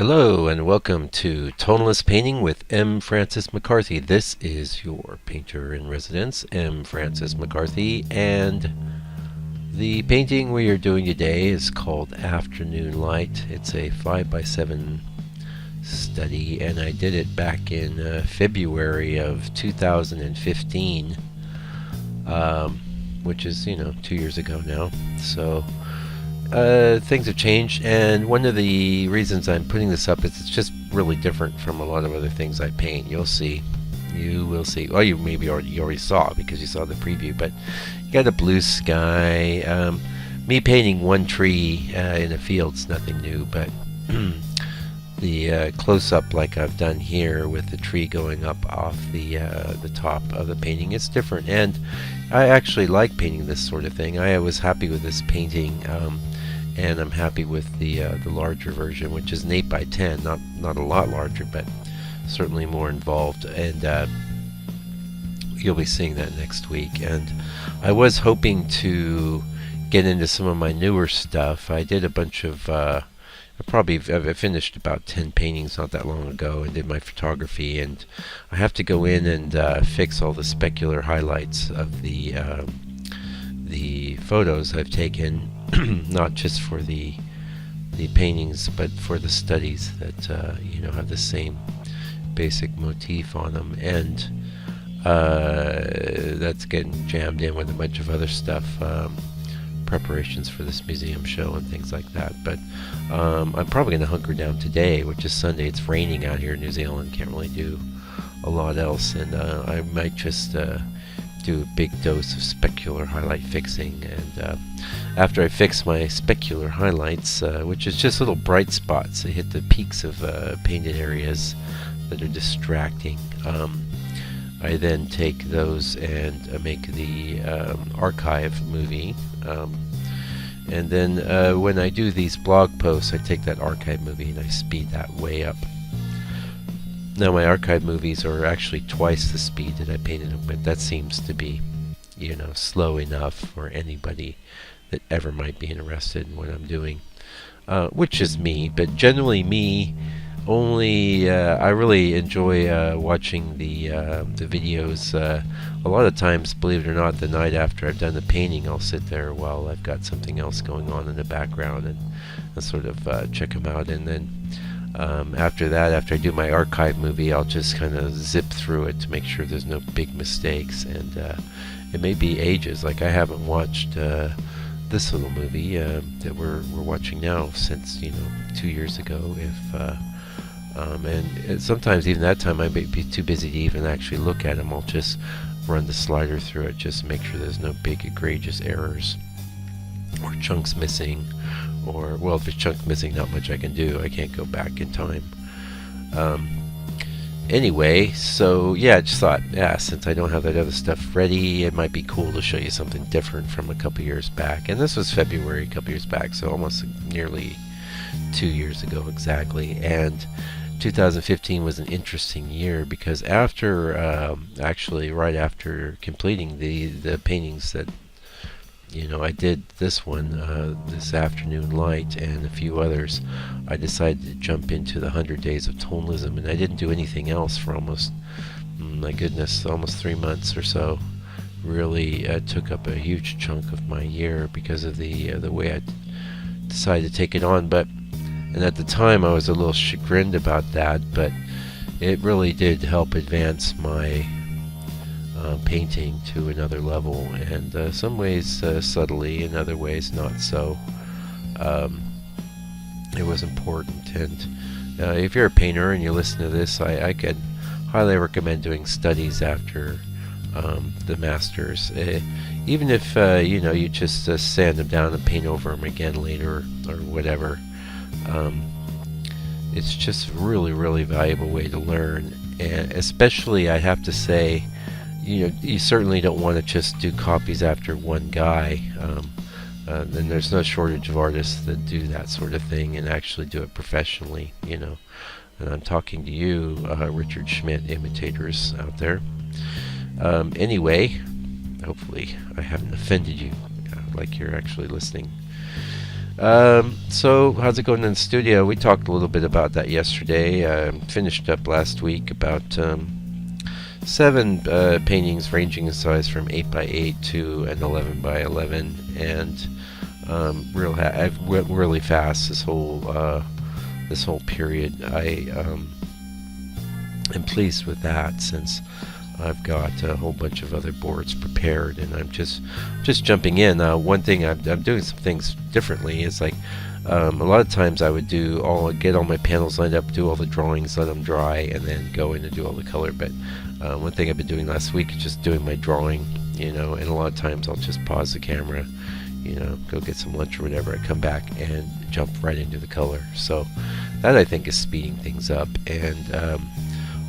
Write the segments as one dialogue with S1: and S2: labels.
S1: Hello and welcome to Tonalist Painting with M. Francis McCarthy. This is your painter in residence, M. Francis McCarthy, and the painting we are doing today is called Afternoon Light. It's a 5x7 study, and I did it back in February of 2015, which is, 2 years ago now. So things have changed, and one of the reasons I'm putting this up is it's just really different from a lot of other things I paint. You'll see. You will see. Well, you already saw because you saw the preview, but you got a blue sky. Me painting one tree in a field's nothing new, but the close-up like I've done here with the tree going up off the top of the painting, it's different, and I actually like painting this sort of thing. I was happy with this painting. And I'm happy with the larger version, which is an 8x10, not a lot larger, but certainly more involved, and you'll be seeing that next week. And I was hoping to get into some of my newer stuff. I did a bunch of I finished about 10 paintings not that long ago and did my photography, and I have to go in and fix all the specular highlights of the photos I've taken, not just for the paintings, but for the studies that have the same basic motif on them, and that's getting jammed in with a bunch of other stuff, preparations for this museum show and things like that. But I'm probably going to hunker down today, which is Sunday. It's raining out here in New Zealand, can't really do a lot else, and I might just do a big dose of specular highlight fixing, and after I fix my specular highlights, which is just little bright spots that hit the peaks of painted areas that are distracting, I then take those and make the archive movie, and then when I do these blog posts, I take that archive movie and I speed that way up. Now, my archive movies are actually twice the speed that I painted them, but that seems to be, slow enough for anybody that ever might be interested in what I'm doing, which is me. But generally, me only. I really enjoy watching the videos. A lot of times, believe it or not, the night after I've done the painting, I'll sit there while I've got something else going on in the background and sort of check them out, and then. After that, after I do my archive movie, I'll just kind of zip through it to make sure there's no big mistakes, and it may be ages. Like, I haven't watched this little movie that we're watching now since 2 years ago. And sometimes even that time I may be too busy to even actually look at them. I'll just run the slider through it just to make sure there's no big egregious errors or chunks missing. Or, well, if there's chunks missing, not much I can do. I can't go back in time. Anyway, so yeah, I just thought, since I don't have that other stuff ready, it might be cool to show you something different from a couple years back. And this was February, a couple years back, so almost nearly 2 years ago exactly. And 2015 was an interesting year because after, actually, right after completing the paintings that I did this one, this Afternoon Light, and a few others, I decided to jump into the 100 Days of Tonalism, and I didn't do anything else for almost, my goodness, almost 3 months or so. Really took up a huge chunk of my year because of the way I decided to take it on. And at the time I was a little chagrined about that, but it really did help advance my painting to another level, and some ways subtly, in other ways not so. It was important, and if you're a painter and you listen to this, I could highly recommend doing studies after the masters, even if you just sand them down and paint over them again later or whatever. It's just a really, really valuable way to learn, and especially, I have to say, you certainly don't want to just do copies after one guy. Then there's no shortage of artists that do that sort of thing and actually do it professionally, And I'm talking to you, Richard Schmidt imitators out there. Anyway, hopefully I haven't offended you, like you're actually listening. So how's it going in the studio? We talked a little bit about that yesterday. Finished up last week about 7 paintings ranging in size from 8 by 8 to an 11 by 11, and I've went really fast this whole period. I am pleased with that, since I've got a whole bunch of other boards prepared, and I'm just jumping in. One thing I'm doing some things differently is, like, a lot of times I would get all my panels lined up, do all the drawings, let them dry, and then go in and do all the color. But one thing I've been doing last week is just doing my drawing, and a lot of times I'll just pause the camera, go get some lunch or whatever. I come back and jump right into the color. So that, I think, is speeding things up. And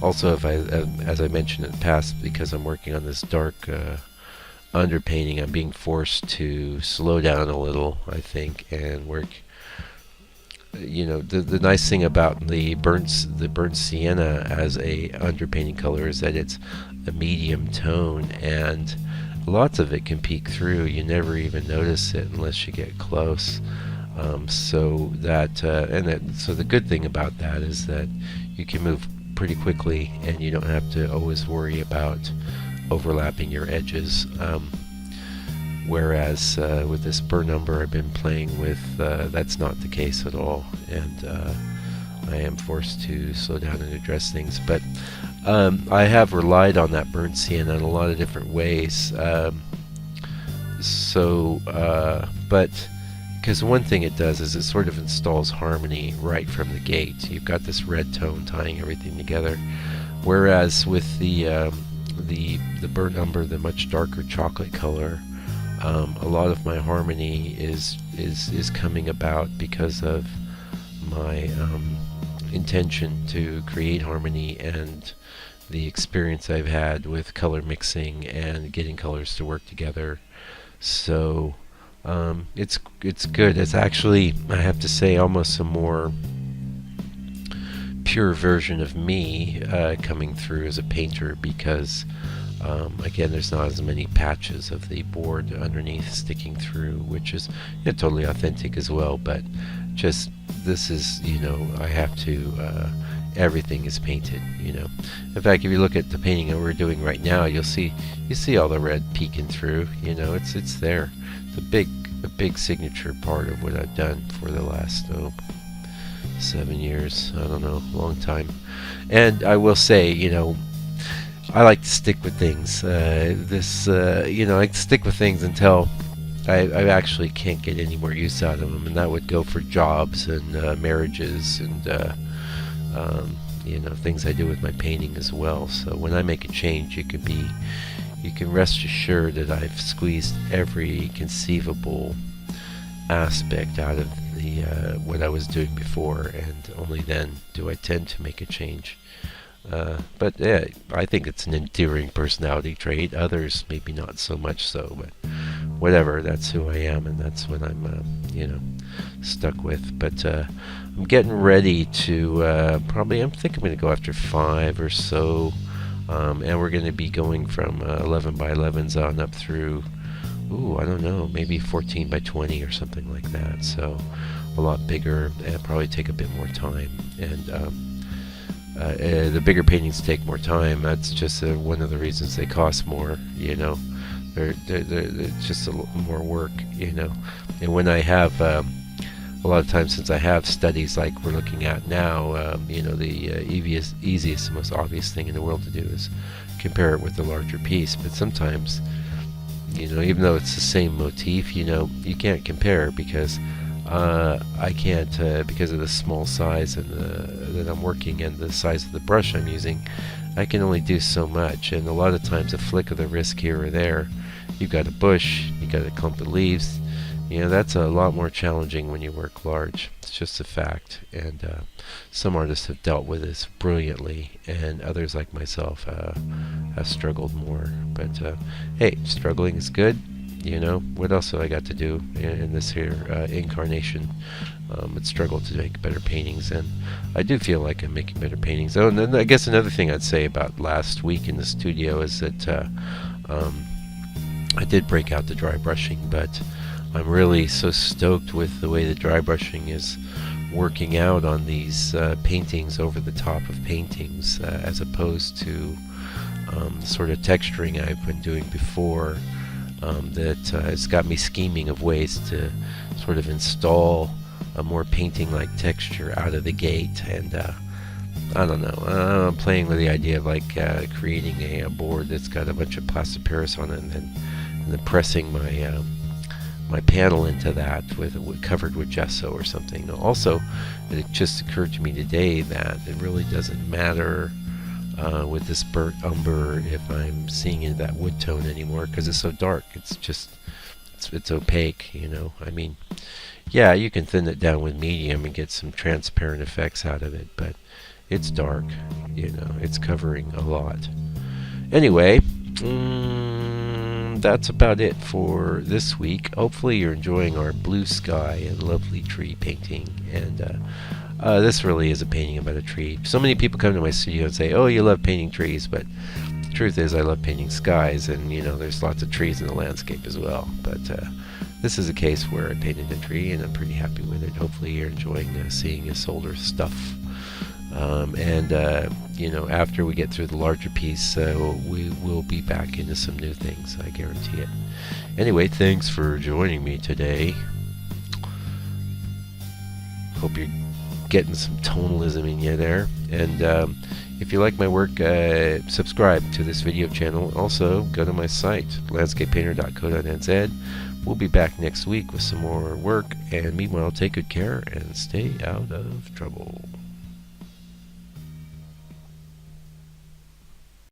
S1: also, as I mentioned in the past, because I'm working on this dark underpainting, I'm being forced to slow down a little, I think, and work. The nice thing about the burnt sienna as a underpainting color is that it's a medium tone, and lots of it can peek through. You never even notice it unless you get close. So the good thing about that is that you can move pretty quickly, and you don't have to always worry about overlapping your edges. Whereas with this burn number I've been playing with, that's not the case at all, and I am forced to slow down and address things. But I have relied on that burnt sienna in a lot of different ways. But because one thing it does is it sort of installs harmony right from the gate. You've got this red tone tying everything together, whereas with the burnt umber, the much darker chocolate color, a lot of my harmony is coming about because of my intention to create harmony and the experience I've had with color mixing and getting colors to work together. So it's good. It's actually, I have to say, almost a more pure version of me coming through as a painter, because again, there's not as many patches of the board underneath sticking through, which is totally authentic as well. But just, this is, I have to, everything is painted, In fact, if you look at the painting that we're doing right now, you see all the red peeking through, it's there. It's a big signature part of what I've done for the last 7 years. I don't know, long time. And I will say, I like to stick with things. I like to stick with things until I actually can't get any more use out of them, and that would go for jobs and marriages and things I do with my painting as well. So when I make a change, you can rest assured that I've squeezed every conceivable aspect out of the what I was doing before, and only then do I tend to make a change. But yeah, I think it's an endearing personality trait. Others maybe not so much so, but whatever. That's who I am, and that's what I'm, stuck with. But I'm getting ready to I think I'm going to go after 5 or so, and we're going to be going from 11 by 11s on up through, I don't know, maybe 14 by 20 or something like that. So a lot bigger, and probably take a bit more time. And the bigger paintings take more time. That's just one of the reasons they cost more. They're just a little more work. And when I have a lot of times, since I have studies like we're looking at now, the easiest and most obvious thing in the world to do is compare it with the larger piece. But sometimes, even though it's the same motif, you can't compare, because I can't, because of the small size and that I'm working and the size of the brush I'm using, I can only do so much. And a lot of times a flick of the wrist here or there, you've got a bush, you've got a clump of leaves, that's a lot more challenging when you work large. It's just a fact. And some artists have dealt with this brilliantly, and others like myself have struggled more. But hey, struggling is good. What else have I got to do in this here incarnation? But struggle to make better paintings, and I do feel like I'm making better paintings. Oh, and then I guess another thing I'd say about last week in the studio is that I did break out the dry brushing, but I'm really so stoked with the way the dry brushing is working out on these paintings over the top of paintings, as opposed to the sort of texturing I've been doing before. That has got me scheming of ways to sort of install a more painting-like texture out of the gate, and I don't know. I'm playing with the idea of like creating a board that's got a bunch of plaster Paris on it, and then pressing my panel into that with covered with gesso or something. Also, it just occurred to me today that it really doesn't matter with this burnt umber if I'm seeing it that wood tone anymore, because it's so dark. It's just it's opaque, you know. I mean, yeah, you can thin it down with medium and get some transparent effects out of it, but it's dark, you know. It's covering a lot. Anyway, that's about it for this week. Hopefully you're enjoying our blue sky and lovely tree painting, and this really is a painting about a tree. So many people come to my studio and say, oh, you love painting trees, but the truth is I love painting skies, and you know, there's lots of trees in the landscape as well. But this is a case where I painted a tree, and I'm pretty happy with it. Hopefully you're enjoying seeing this older stuff. You know, after we get through the larger piece, we will be back into some new things, I guarantee it. Anyway, thanks for joining me today. Hope you're getting some tonalism in you there. And if you like my work, subscribe to this video channel. Also, go to my site, landscapepainter.co.nz. We'll be back next week with some more work, and meanwhile, take good care and stay out of trouble.